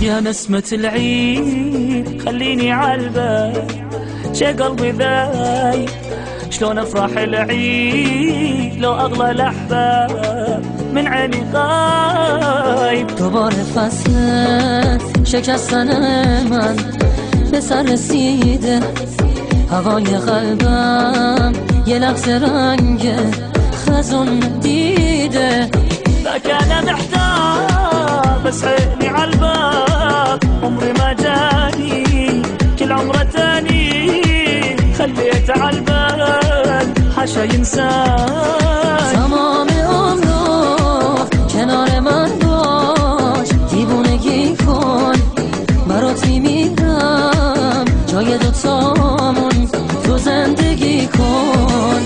يا نسمة العيد خليني عالبال شي قلبي ذايب شلون افرح العيد لو اغلى الاحباب من عيني غايب. دوباره فصل شکستن من به سر رسیده، هوای قلبم یه لحظه رنگ خزون دیده. ذاك انا محتار بس عيني عالباب عمري ما جاني كل عمره تاني خليت عالبال حاشا ينسان. تمام عمرو کنار من باش، دیوونگی کن برات میمیرم، جای دوتامون تو زندگی کن.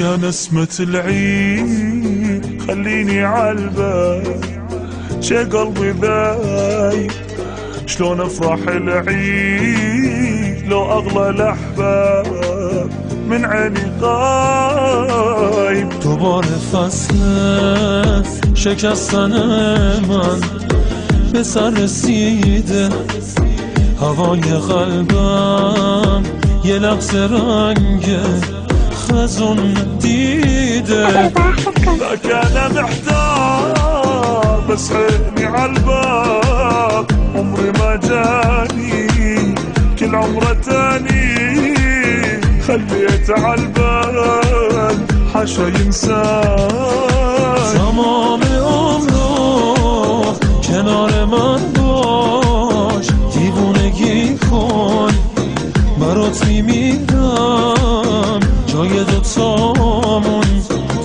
يا نسمة العيد خليني عالبال شي قلبي ذايب شلون افرح العيد لو اغلى الاحباب من عيني غايب. دوباره فصل شکستن من به سر رسیده، هوای قلبم یه لحظه رنگ خزون دیده. ذاك انا محتار بس عيني عالباب عمري ما جاني كل عمره تاني خليت عالبال حاشا ينسان. تمام عمرو کنار من باش، دیوونگی کن برات میمیرم، جای دوتامون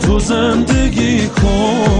تو زندگی کن.